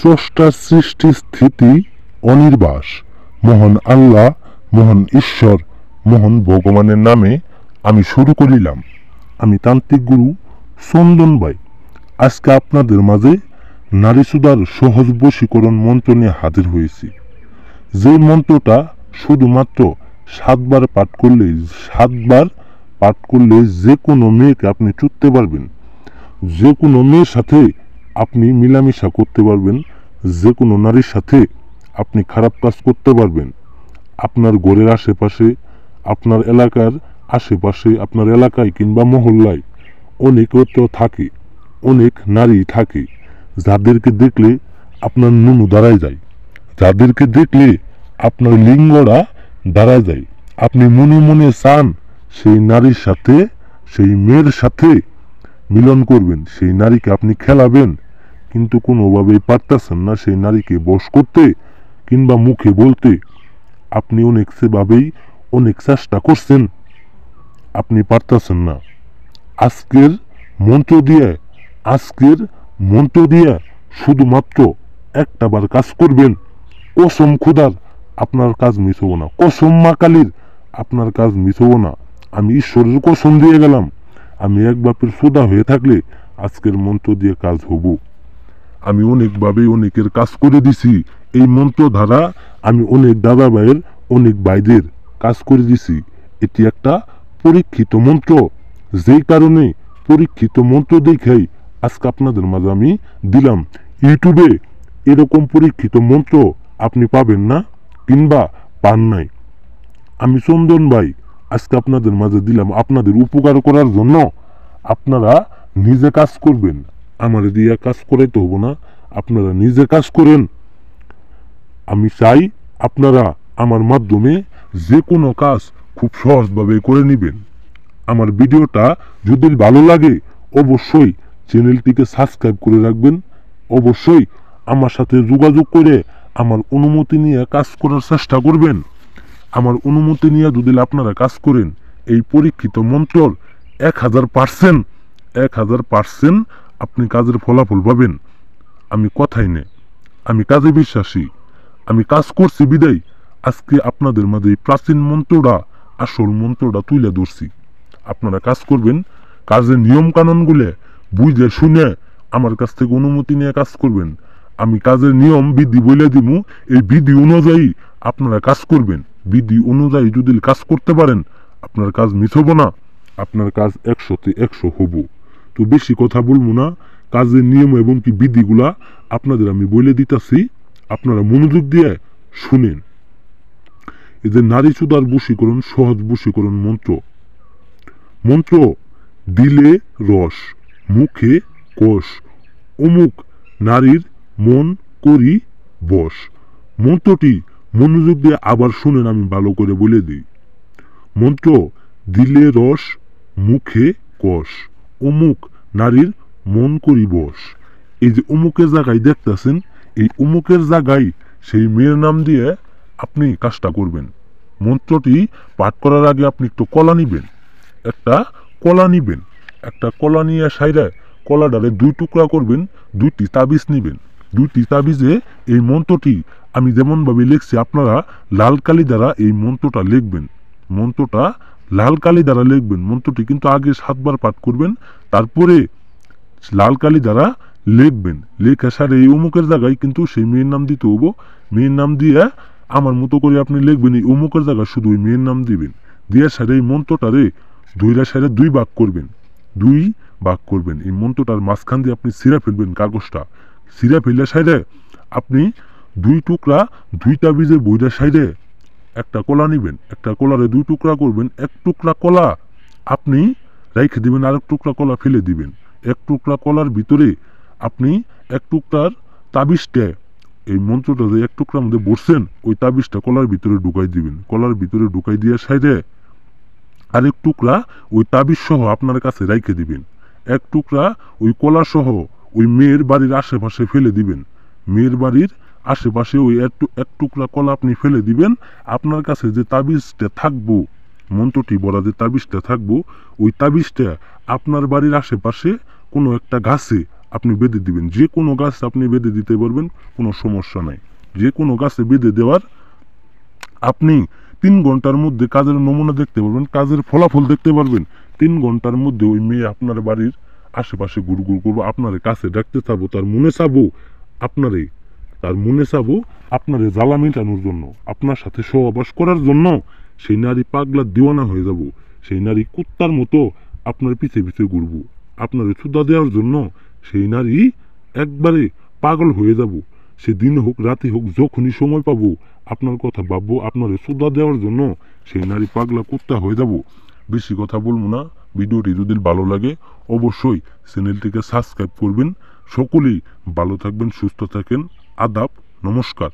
স্রষ্টার সৃষ্টি স্থিতি অনির্বাস মহান আল্লাহ, মহান ঈশ্বর, মহান ভগবানের নামে আমি শুরু করিলাম। আমি তান্ত্রিক গুরু চন্দন ভাই। আজকে আপনাদের মাঝে নারী সুদার সহজ বশীকরণ মন্ত্র নিয়ে হাজির হয়েছি। যে মন্ত্রটা শুধুমাত্র 7 বার পাঠ করলে যে কোনো মেয়েকে আপনি চুদতে পারবেন, যে কোনো মেয়ের সাথে আপনি মিলামিশা করতে পারবেন, যে কোনো নারীর সাথে আপনি খারাপ কাজ করতে পারবেন। আপনার ঘরের আশেপাশে, আপনার এলাকার আশেপাশে, আপনার এলাকায় কিংবা মহল্লায় অনেক তো থাকে, অনেক নারী থাকে যাদেরকে দেখলে আপনার নুনু দাঁড়ায় যায়, যাদেরকে দেখলে আপনার লিঙ্গরা দাঁড়ায় যায়। আপনি মনে মনে চান সেই নারীর সাথে, সেই মেয়ের সাথে মিলন করবেন, সেই নারীকে আপনি খেলাবেন, কিন্তু কোনোভাবেই পারতেছেন না সেই নারীকে বশ করতে কিংবা মুখে বলতে। আপনি অনেক চেষ্টা করছেন, আপনি পারতেছেন না। আজকের মন্ত্র দিয়ে শুধুমাত্র একটা বার কাজ করবেন। কসম খুদার আপনার কাজ মিস হবো না, কসম মা কালীর আপনার কাজ মিস হবো না। আমি ঈশ্বরের কসম দিয়ে গেলাম, আমি এক বাপের সোদা হয়ে থাকলে আজকের মন্ত্র দিয়ে কাজ হব। আমি অনেকের কাজ করে দিছি এই মন্ত্র ধারা। আমি অনেক দাদা ভাইয়ের, অনেক ভাইদের কাজ করে দিছি। এটি একটা পরীক্ষিত মন্ত্র, যেই কারণে পরীক্ষিত মন্ত্র দেখাই আজকে আপনাদের মাঝে আমি দিলাম। ইউটিউবে এরকম পরীক্ষিত মন্ত্র আপনি পাবেন না কিংবা পান নাই। আমি চন্দন ভাই আজকে আপনাদের মাঝে দিলাম আপনাদের উপকার করার জন্য। আপনারা নিজে কাজ করবেন, আমার দিয়ে কাজ করাইতে হবো না, আপনারা নিজে কাজ করেন। আমি চাই আপনারা আমার মাধ্যমে যে কোনো কাজ খুব সহজভাবে করে নেবেন। আমার ভিডিওটা যদি ভালো লাগে অবশ্যই চ্যানেলটিকে সাবস্ক্রাইব করে রাখবেন। অবশ্যই আমার সাথে যোগাযোগ করে আমার অনুমতি নিয়ে কাজ করার চেষ্টা করবেন। আমার অনুমতি নিয়ে যদি আপনারা কাজ করেন, এই পরীক্ষিত মন্ত্রর 1000% আপনি কাজের ফলাফল পাবেন। আমি কথাই নেই, আমি কাজে বিশ্বাসী। আমি কাজ করছি বিদায় আজকে আপনাদের মাঝে প্রাচীন মন্ত্রটা, আসল মন্ত্রটা তুলে ধরছি। আপনারা কাজ করবেন, কাজের নিয়ম কানুনগুলো বুঝে শুনে আমার কাছ থেকে অনুমতি নিয়ে কাজ করবেন। আমি কাজের নিয়ম বিধি বলে দিব, এই বিধি অনুযায়ী আপনারা কাজ করবেন। বিধি অনুযায়ী যদি কাজ করতে পারেন আপনার কাজ মিস হবো না, আপনার কাজ 100তে 100 হবো। তো বেশি কথা বলবো না, কাজের নিয়ম এবং কি বিধিগুলা আপনাদের আমি বলে দিতেছি, আপনারা মনোযোগ দিয়ে শুনেন। এই যে নারী চুদার বশীকরণ, সহজ বশীকরণ মন্ত্র দিলে রস, মুখে কষ, অমুক নারীর মন করি বশ। মন্ত্রটি মনোযোগ দিয়ে আবার শুনেন, আমি ভালো করে বলে দিই। মন্ত্র দিলে রস, মুখে কষ, অমুক নারীর মন করি বশ। এই যে অমুকের জায়গায় দেখতেছেন, এই অমুকের জায়গায় সেই মেয়ের নাম দিয়ে আপনি কাজটা করবেন। মন্ত্রটি পাঠ করার আগে আপনি একটু কলা নিবেন, একটা কলা নিয়ে সাইডে কলাডারে 2 টুকরা করবেন, 2টি তাবিজ নিবেন। 2টি তাবিজে এই মন্ত্রটি আমি যেমনভাবে লিখছি আপনারা লাল কালি দ্বারা এই মন্ত্রটা লিখবেন। মন্ত্রটি কিন্তু আগে 7 বার পাঠ করবেন, তারপরে লাল কালি দ্বারা লিখবেন। লেখা সারে এই অমুকের জায়গায় কিন্তু সেই মেয়ের নাম দিতে হবো। মেয়ের নাম দিয়ে আমার মতো করে আপনি লিখবেন। এই অমুকের জায়গায় শুধু ওই মেয়ের নাম দিবেন। দিয়ে সারে এই মন্ত্রটারে 2 ভাগ করবেন। এই মন্ত্রটার মাঝখান দিয়ে আপনি ছিঁড়া ফেলবেন কাগজটা। ছিঁড়া ফেললে সাইডে আপনি 2 টুকরা 2 তাবিজে বইটা সাইডে একটা কলা নিবেন। একটা কলারে 2 টুকরা করবেন। 1 টুকরা কলা আপনি রেখে দিবেন, আর 1 টুকরা কলা ফেলে দিবেন। 1 টুকরা কলার ভিতরে আপনি 1 টুকরার তাবিজটা, এই মন্ত্রটা যে 1 টুকরার মধ্যে বসছেন ওই তাবিজটা কলার ভিতরে ঢুকাই দিবেন। কলার ভিতরে ঢুকাই দিয়ে সাইডে আরেক টুকরা ওই তাবিজ সহ আপনার কাছে রেখে দিবেন। 1 টুকরা ওই কলা সহ ওই মেয়ের বাড়ির আশেপাশে ফেলে দিবেন। মেয়ের বাড়ির আশেপাশে ওই 1 টুকরা কলা আপনি ফেলে দিবেন। আপনার কাছে যে তাবিজটা থাকবো, মন্ত্রটি বলা যে তাবিজটা থাকবো, ওই তাবিজটা আপনার বাড়ির আশেপাশে কোনো একটা গাছে আপনি বেঁধে দিবেন। যে কোনো গাছ আপনি বেঁধে দিতে পারবেন, কোনো সমস্যা নাই। যে কোনো গাছে বেঁধে দেওয়ার আপনি 3 ঘন্টার মধ্যে কাজের নমুনা দেখতে পারবেন, কাজের ফলাফল দেখতে পারবেন। 3 ঘন্টার মধ্যে ওই মেয়ে আপনার বাড়ির আশেপাশে ঘুরঘুর করবো, আপনার কাছে ডাকতে চাবো, তার মনে চাবো আপনারে জ্বালা মেটানোর জন্য, আপনার সাথে সহবাস করার জন্য। সেই নারী পাগলা দিওয়ানা হয়ে যাব। সেই নারী কুত্তার মতো আপনার পিছে পিছে ঘুরবো, আপনারে ছুদা দেওয়ার জন্য। সেই নারী একবারে পাগল হয়ে যাব। সে দিন হোক রাতে হোক, যখনই সময় পাবো আপনার কথা ভাববো, আপনারে ছুদা দেওয়ার জন্য সেই নারী পাগলা কুত্তা হয়ে যাব। বেশি কথা বলবো না। ভিডিওটি যদি ভালো লাগে অবশ্যই চ্যানেলটিকে সাবস্ক্রাইব করবেন। সকলেই ভালো থাকবেন, সুস্থ থাকেন। আদাব, নমস্কার।